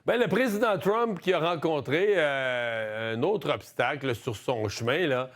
Bien, le président Trump qui a rencontré un autre obstacle sur son chemin, là,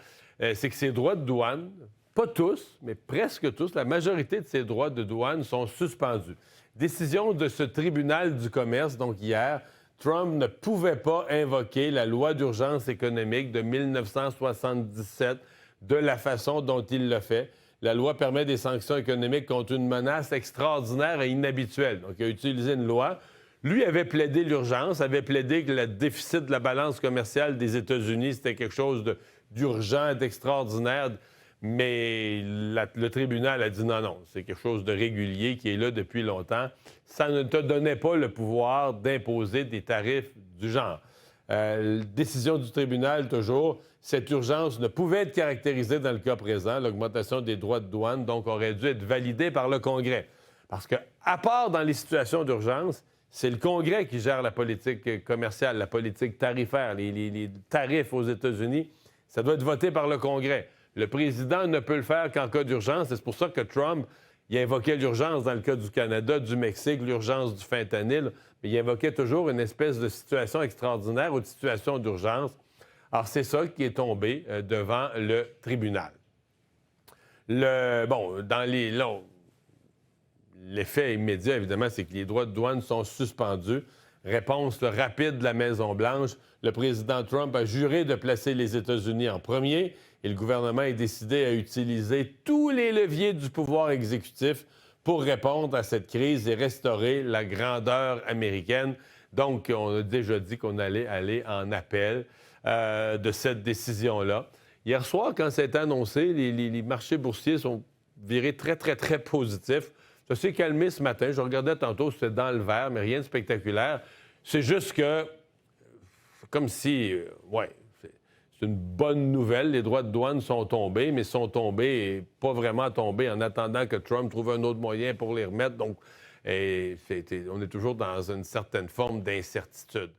c'est que ses droits de douane, pas tous, mais presque tous, la majorité de ses droits de douane sont suspendus. Décision de ce tribunal du commerce, donc hier, Trump ne pouvait pas invoquer la loi d'urgence économique de 1977 de la façon dont il l'a fait. La loi permet des sanctions économiques contre une menace extraordinaire et inhabituelle. Donc, il a utilisé une loi. Lui avait plaidé l'urgence, avait plaidé que le déficit de la balance commerciale des États-Unis, c'était quelque chose d'urgent, d'extraordinaire, mais le tribunal a dit non, non, c'est quelque chose de régulier qui est là depuis longtemps. Ça ne te donnait pas le pouvoir d'imposer des tarifs du genre. Décision du tribunal, toujours, cette urgence ne pouvait être caractérisée dans le cas présent. L'augmentation des droits de douane, donc, aurait dû être validée par le Congrès. Parce que, à part dans les situations d'urgence, c'est le Congrès qui gère la politique commerciale, la politique tarifaire, les tarifs aux États-Unis. Ça doit être voté par le Congrès. Le président ne peut le faire qu'en cas d'urgence. Et c'est pour ça que Trump, il invoquait l'urgence dans le cas du Canada, du Mexique, l'urgence du fentanyl. Mais il invoquait toujours une espèce de situation extraordinaire ou de situation d'urgence. Alors, c'est ça qui est tombé devant le tribunal. L'effet immédiat, évidemment, c'est que les droits de douane sont suspendus. Réponse rapide de la Maison-Blanche. Le président Trump a juré de placer les États-Unis en premier et le gouvernement est décidé à utiliser tous les leviers du pouvoir exécutif pour répondre à cette crise et restaurer la grandeur américaine. Donc, on a déjà dit qu'on allait aller en appel de cette décision-là. Hier soir, quand ça a été annoncé, les marchés boursiers sont virés très, très, très positifs. Ça s'est calmé ce matin. Je regardais tantôt, c'était dans le vert, mais rien de spectaculaire. C'est juste que, comme si, c'est une bonne nouvelle. Les droits de douane sont tombés, mais sont tombés et pas vraiment tombés en attendant que Trump trouve un autre moyen pour les remettre. Donc, on est toujours dans une certaine forme d'incertitude.